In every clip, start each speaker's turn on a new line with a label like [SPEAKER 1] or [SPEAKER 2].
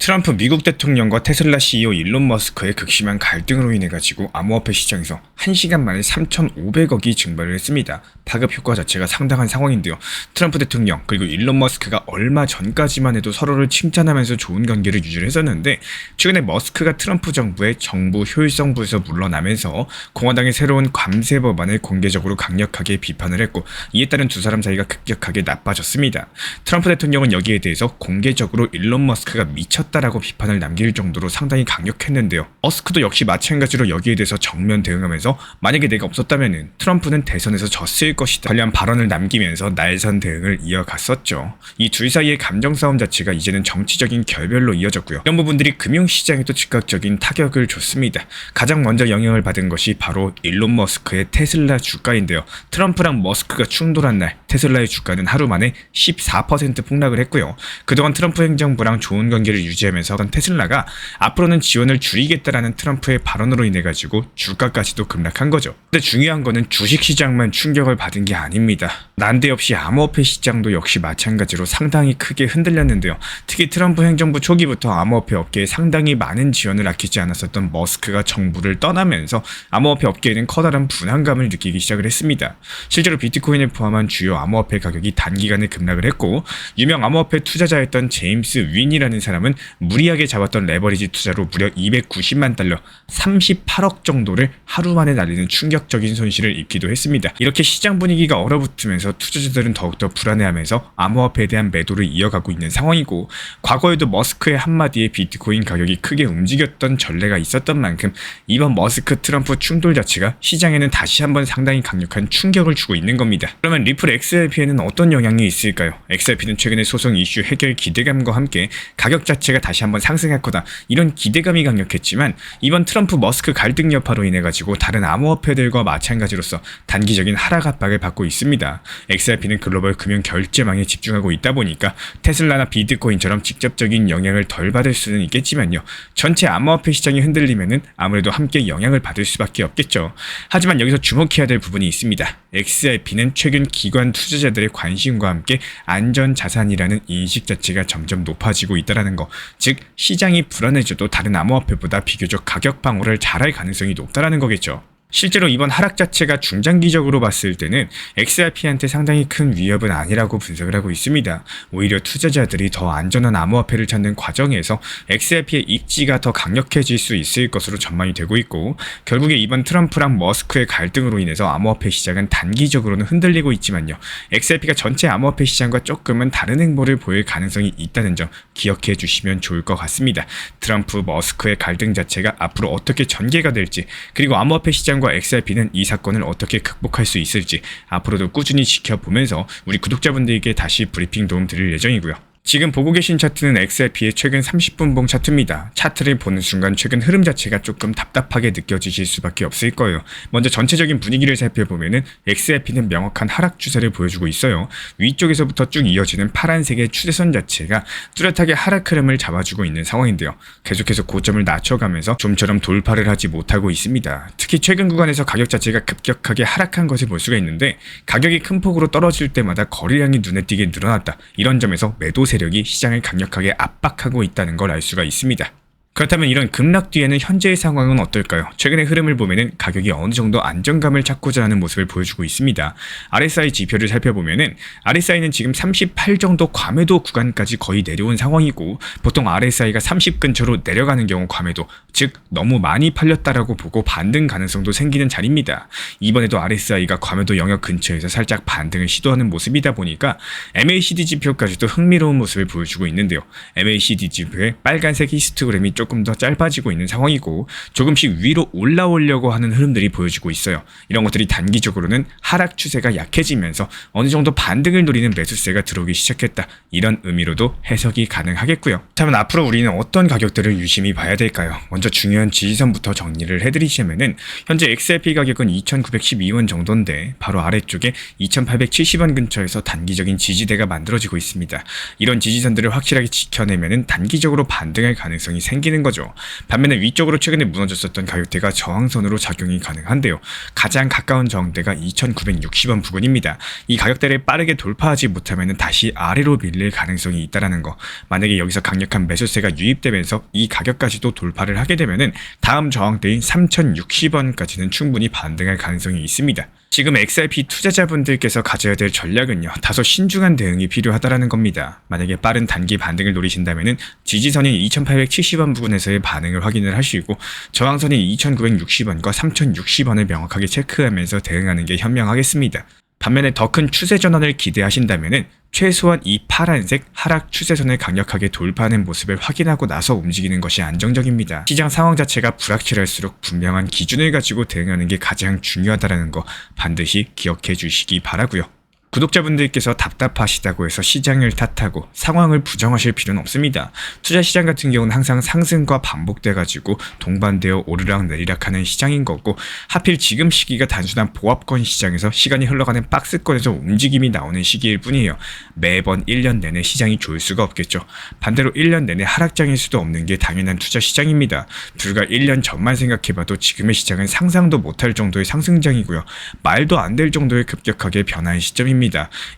[SPEAKER 1] 트럼프 미국 대통령과 테슬라 CEO 일론 머스크의 극심한 갈등으로 인해 가지고 암호화폐 시장에서 1시간 만에 3,500억이 증발을 했습니다. 파급 효과 자체가 상당한 상황인데요. 트럼프 대통령 그리고 일론 머스크가 얼마 전까지만 해도 서로를 칭찬하면서 좋은 관계를 유지를 했었는데, 최근에 머스크가 트럼프 정부의 정부 효율성부에서 물러나면서 공화당의 새로운 관세 법안을 공개적으로 강력하게 비판을 했고, 이에 따른 두 사람 사이가 급격하게 나빠졌습니다. 트럼프 대통령은 여기에 대해서 공개적으로 일론 머스크가 미쳤다라고 비판을 남길 정도로 상당히 강력했는데요. 머스크도 역시 마찬가지로 여기에 대해서 정면 대응하면서 만약에 내가 없었다면 트럼프는 대선에서 졌을 것이다 관련 발언을 남기면서 날선 대응을 이어갔었죠. 이 둘 사이의 감정 싸움 자체가 이제는 정치적인 결별로 이어졌고요. 이런 부분들이 금융시장에도 즉각적인 타격을 줬습니다. 가장 먼저 영향을 받은 것이 바로 일론 머스크의 테슬라 주가인데요. 트럼프랑 머스크가 충돌한 날 테슬라의 주가는 하루 만에 14% 폭락을 했고요. 그동안 트럼프 행정부랑 좋은 관계를 유지하면서 테슬라가 앞으로는 지원을 줄이겠다라는 트럼프의 발언으로 인해 가지고 주가까지도 급락한 거죠. 근데 중요한 거는 주식시장만 충격을 받은 게 아닙니다. 난데없이 암호화폐 시장도 역시 마찬가지로 상당히 크게 흔들렸는데요. 특히 트럼프 행정부 초기부터 암호화폐 업계에 상당히 많은 지원을 아끼지 않았었던 머스크가 정부를 떠나면서 암호화폐 업계에는 커다란 불안감을 느끼기 시작을 했습니다. 실제로 비트코인을 포함한 주요 암호화폐 가격이 단기간에 급락을 했고, 유명 암호화폐 투자자였던 제임스 윈이라는 사람은 무리하게 잡았던 레버리지 투자로 무려 290만 달러, 38억 정도를 하루 만에 날리는 충격적인 손실을 입기도 했습니다. 이렇게 시장 분위기가 얼어붙으면서 투자자들은 더욱더 불안해하면서 암호화폐에 대한 매도를 이어가고 있는 상황이고, 과거에도 머스크의 한마디에 비트코인 가격이 크게 움직였던 전례가 있었던 만큼 이번 머스크 트럼프 충돌 자체가 시장에는 다시 한번 상당히 강력한 충격을 주고 있는 겁니다. 그러면 리플 XRP에는 어떤 영향이 있을까요? XRP는 최근에 소송 이슈 해결 기대감과 함께 가격 자체가 다시 한번 상승할 거다, 이런 기대감이 강력했지만 이번 트럼프 머스크 갈등 여파로 인해 가지고 다른 암호화폐들과 마찬가지로서 단기적인 하락 압박을 받고 있습니다. XRP는 글로벌 금융 결제망에 집중하고 있다 보니까 테슬라나 비트코인처럼 직접적인 영향을 덜 받을 수는 있겠지만요, 전체 암호화폐 시장이 흔들리면은 아무래도 함께 영향을 받을 수밖에 없겠죠. 하지만 여기서 주목해야 될 부분이 있습니다. XRP는 최근 기관 투자자들의 관심과 함께 안전 자산이라는 인식 자체가 점점 높아지고 있다는 거, 즉 시장이 불안해져도 다른 암호화폐보다 비교적 가격 방어를 잘할 가능성이 높다는 거겠죠. 실제로 이번 하락 자체가 중장기적으로 봤을 때는 XRP한테 상당히 큰 위협은 아니라고 분석을 하고 있습니다. 오히려 투자자들이 더 안전한 암호화폐를 찾는 과정에서 XRP의 입지가 더 강력해질 수 있을 것으로 전망이 되고 있고, 결국에 이번 트럼프랑 머스크의 갈등으로 인해서 암호화폐 시장은 단기적으로는 흔들리고 있지만요, XRP가 전체 암호화폐 시장과 조금은 다른 행보를 보일 가능성이 있다는 점 기억해 주시면 좋을 것 같습니다. 트럼프 머스크의 갈등 자체가 앞으로 어떻게 전개가 될지, 그리고 암호화폐 시장 과 XRP는 이 사건을 어떻게 극복할 수 있을지 앞으로도 꾸준히 지켜보면서 우리 구독자분들에게 다시 브리핑 도움 드릴 예정이고요. 지금 보고 계신 차트는 XRP의 최근 30분봉 차트입니다. 차트를 보는 순간 최근 흐름 자체가 조금 답답하게 느껴지실 수밖에 없을 거예요. 먼저 전체적인 분위기를 살펴보면은 XRP는 명확한 하락 추세를 보여주고 있어요. 위쪽에서부터 쭉 이어지는 파란색의 추세선 자체가 뚜렷하게 하락 흐름을 잡아주고 있는 상황인데요. 계속해서 고점을 낮춰가면서 좀처럼 돌파를 하지 못하고 있습니다. 특히 최근 구간에서 가격 자체가 급격하게 하락한 것을 볼 수가 있는데, 가격이 큰 폭으로 떨어질 때마다 거래량이 눈에 띄게 늘어났다. 이런 점에서 매도 세력이 시장을 강력하게 압박하고 있다는 걸 알 수가 있습니다. 그렇다면 이런 급락 뒤에는 현재의 상황은 어떨까요? 최근의 흐름을 보면은 가격이 어느 정도 안정감을 찾고자 하는 모습을 보여주고 있습니다. RSI 지표를 살펴보면은 RSI는 지금 38 정도 과매도 구간까지 거의 내려온 상황이고, 보통 RSI가 30 근처로 내려가는 경우 과매도, 즉 너무 많이 팔렸다라고 보고 반등 가능성도 생기는 자리입니다. 이번에도 RSI가 과매도 영역 근처에서 살짝 반등을 시도하는 모습이다 보니까 MACD 지표까지도 흥미로운 모습을 보여주고 있는데요. MACD 지표의 빨간색 히스토그램이 조금 더 짧아지고 있는 상황이고, 조금씩 위로 올라오려고 하는 흐름들이 보여지고 있어요. 이런 것들이 단기적으로는 하락 추세가 약해지면서 어느 정도 반등을 노리는 매수세가 들어오기 시작했다, 이런 의미로도 해석이 가능하겠고요. 그렇다면 앞으로 우리는 어떤 가격들을 유심히 봐야 될까요? 먼저 중요한 지지선부터 정리를 해드리자면은, 현재 XRP 가격은 2,912원 정도인데 바로 아래쪽에 2,870원 근처에서 단기적인 지지대가 만들어지고 있습니다. 이런 지지선들을 확실하게 지켜내면은 단기적으로 반등할 가능성이 생기는 되는 거죠. 반면에 위쪽으로 최근에 무너졌었던 가격대가 저항선으로 작용이 가능한데요. 가장 가까운 저항대가 2,960원 부근입니다. 이 가격대를 빠르게 돌파하지 못하면 다시 아래로 밀릴 가능성이 있다는 거. 만약에 여기서 강력한 매수세가 유입되면서 이 가격까지도 돌파를 하게 되면 다음 저항대인 3,060원까지는 충분히 반등할 가능성이 있습니다. 지금 XRP 투자자분들께서 가져야 될 전략은요, 다소 신중한 대응이 필요하다는 겁니다. 만약에 빠른 단기 반등을 노리신다면 지지선인 2,870원 부근에서의 반응을 확인을 하시고 저항선인 2,960원과 3,060원을 명확하게 체크하면서 대응하는 게 현명하겠습니다. 반면에 더 큰 추세 전환을 기대하신다면 최소한 이 파란색 하락 추세선을 강력하게 돌파하는 모습을 확인하고 나서 움직이는 것이 안정적입니다. 시장 상황 자체가 불확실할수록 분명한 기준을 가지고 대응하는 게 가장 중요하다는 거 반드시 기억해 주시기 바라고요. 구독자분들께서 답답하시다고 해서 시장을 탓하고 상황을 부정하실 필요는 없습니다. 투자시장 같은 경우는 항상 상승과 반복돼가지고 동반되어 오르락내리락하는 시장인 거고, 하필 지금 시기가 단순한 보합권 시장에서 시간이 흘러가는 박스권에서 움직임이 나오는 시기일 뿐이에요. 매번 1년 내내 시장이 좋을 수가 없겠죠. 반대로 1년 내내 하락장일 수도 없는 게 당연한 투자시장입니다. 불과 1년 전만 생각해봐도 지금의 시장은 상상도 못할 정도의 상승장이고요. 말도 안 될 정도의 급격하게 변화한 시점입니다.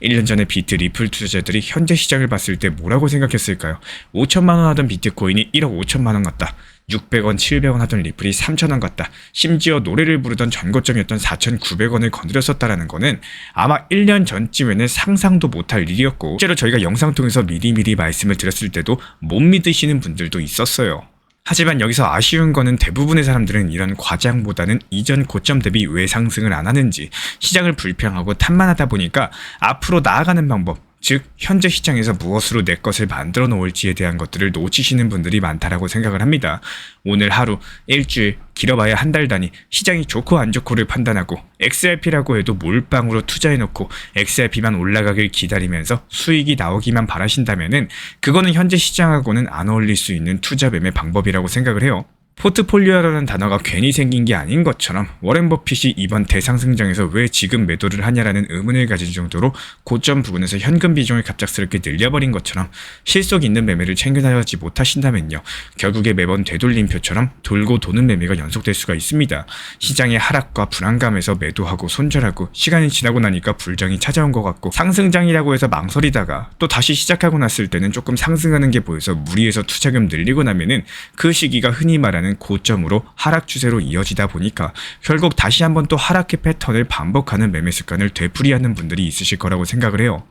[SPEAKER 1] 1년 전에 비트 리플 투자자들이 현재 시장을 봤을 때 뭐라고 생각했을까요? 5천만원 하던 비트코인이 1억 5천만원 같다. 600원, 700원 하던 리플이 3,000원 같다. 심지어 노래를 부르던 전고점이었던 4,900원을 건드렸었다라는 거는 아마 1년 전쯤에는 상상도 못할 일이었고, 실제로 저희가 영상 통해서 미리미리 말씀을 드렸을 때도 못 믿으시는 분들도 있었어요. 하지만 여기서 아쉬운 거는 대부분의 사람들은 이런 과장보다는 이전 고점 대비 왜 상승을 안 하는지, 시장을 불평하고 탓만하다 보니까 앞으로 나아가는 방법, 즉 현재 시장에서 무엇으로 내 것을 만들어 놓을지에 대한 것들을 놓치시는 분들이 많다라고 생각을 합니다. 오늘 하루, 일주일, 길어봐야 한 달 단위 시장이 좋고 안 좋고를 판단하고 XRP라고 해도 몰빵으로 투자해놓고 XRP만 올라가길 기다리면서 수익이 나오기만 바라신다면은 그거는 현재 시장하고는 안 어울릴 수 있는 투자 매매 방법이라고 생각을 해요. 포트폴리오라는 단어가 괜히 생긴 게 아닌 것처럼 워렌 버핏이 이번 대상승장에서 왜 지금 매도를 하냐라는 의문을 가진 정도로 고점 부근에서 현금 비중을 갑작스럽게 늘려버린 것처럼 실속 있는 매매를 챙겨나가지 못하신다면요, 결국에 매번 되돌림표처럼 돌고 도는 매매가 연속될 수가 있습니다. 시장의 하락과 불안감에서 매도하고 손절하고 시간이 지나고 나니까 불정이 찾아온 것 같고, 상승장이라고 해서 망설이다가 또 다시 시작하고 났을 때는 조금 상승하는 게 보여서 무리해서 투자금 늘리고 나면은 그 시기가 흔히 말하는 고점으로 하락 추세로 이어지다 보니까 결국 다시 한번 또 하락의 패턴을 반복하는 매매 습관을 되풀이하는 분들이 있으실 거라고 생각을 해요.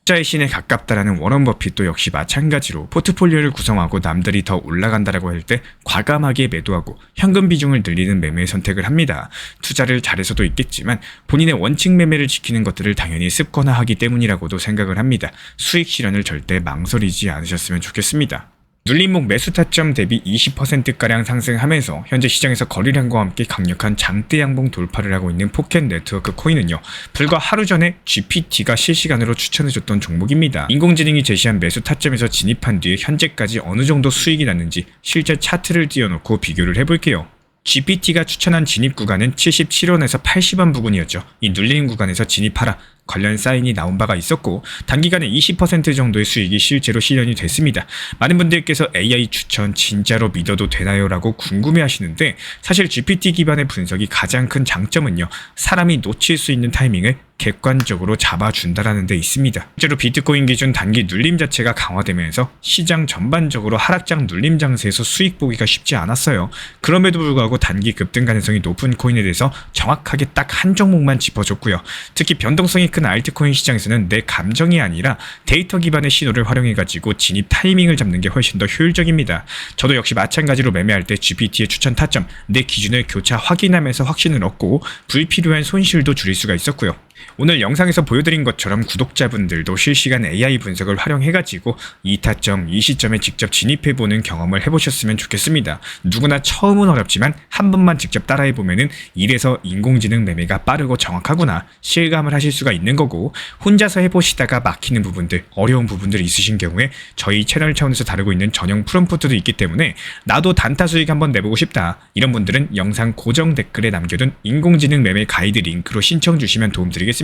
[SPEAKER 1] 투자의 신에 가깝다라는 워런 버핏도 역시 마찬가지로 포트폴리오를 구성하고 남들이 더 올라간다라고 할 때 과감하게 매도하고 현금 비중을 늘리는 매매의 선택을 합니다. 투자를 잘해서도 있겠지만 본인의 원칙 매매를 지키는 것들을 당연히 습관화하기 때문이라고도 생각을 합니다. 수익 실현을 절대 망설이지 않으셨으면 좋겠습니다. 눌림목 매수 타점 대비 20%가량 상승하면서 현재 시장에서 거래량과 함께 강력한 장대 양봉 돌파를 하고 있는 포켓 네트워크 코인은요, 불과 하루 전에 GPT가 실시간으로 추천해줬던 종목입니다. 인공지능이 제시한 매수 타점에서 진입한 뒤에 현재까지 어느 정도 수익이 났는지 실제 차트를 띄워놓고 비교를 해볼게요. GPT가 추천한 진입 구간은 77원에서 80원 부근이었죠. 이 눌리는 구간에서 진입하라 관련 사인이 나온 바가 있었고, 단기간에 20% 정도의 수익이 실제로 실현이 됐습니다. 많은 분들께서 AI 추천 진짜로 믿어도 되나요? 라고 궁금해 하시는데, 사실 GPT 기반의 분석이 가장 큰 장점은요, 사람이 놓칠 수 있는 타이밍을 객관적으로 잡아준다라는 데 있습니다. 실제로 비트코인 기준 단기 눌림 자체가 강화되면서 시장 전반적으로 하락장 눌림 장세에서 수익 보기가 쉽지 않았어요. 그럼에도 불구하고 단기 급등 가능성이 높은 코인에 대해서 정확하게 딱 한 종목만 짚어줬고요. 특히 변동성이 큰 알트코인 시장에서는 내 감정이 아니라 데이터 기반의 신호를 활용해가지고 진입 타이밍을 잡는 게 훨씬 더 효율적입니다. 저도 역시 마찬가지로 매매할 때 GPT의 추천 타점, 내 기준을 교차 확인하면서 확신을 얻고 불필요한 손실도 줄일 수가 있었고요. 오늘 영상에서 보여드린 것처럼 구독자분들도 실시간 AI 분석을 활용해가지고 이 타점, 이 시점에 직접 진입해보는 경험을 해보셨으면 좋겠습니다. 누구나 처음은 어렵지만 한 번만 직접 따라해보면은 이래서 인공지능 매매가 빠르고 정확하구나 실감을 하실 수가 있는 거고, 혼자서 해보시다가 막히는 부분들, 어려운 부분들이 있으신 경우에 저희 채널 차원에서 다루고 있는 전용 프롬프트도 있기 때문에 나도 단타 수익 한번 내보고 싶다, 이런 분들은 영상 고정 댓글에 남겨둔 인공지능 매매 가이드 링크로 신청 주시면 도움드리겠습니다.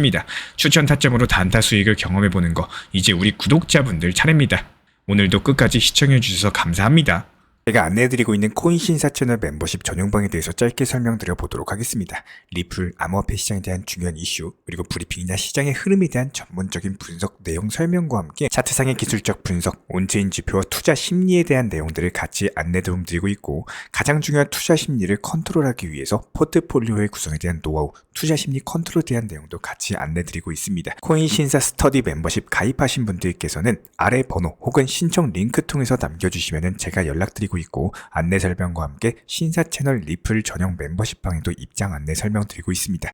[SPEAKER 1] 추천 타점으로 단타 수익을 경험해보는 거 이제 우리 구독자분들 차례입니다. 오늘도 끝까지 시청해주셔서 감사합니다. 제가 안내해드리고 있는 코인 신사 채널 멤버십 전용방에 대해서 짧게 설명드려 보도록 하겠습니다. 리플, 암호화폐 시장에 대한 중요한 이슈, 그리고 브리핑이나 시장의 흐름에 대한 전문적인 분석 내용 설명과 함께 차트상의 기술적 분석, 온체인 지표와 투자 심리에 대한 내용들을 같이 안내 도움드리고 있고, 가장 중요한 투자 심리를 컨트롤하기 위해서 포트폴리오의 구성에 대한 노하우, 투자 심리 컨트롤에 대한 내용도 같이 안내드리고 있습니다. 코인 신사 스터디 멤버십 가입하신 분들께서는 아래 번호 혹은 신청 링크 통해서 남겨주시면 제가 연락드리고 있고, 안내 설명과 함께 신사 채널 리플 전용 멤버십 방에도 입장 안내 설명드리고 있습니다.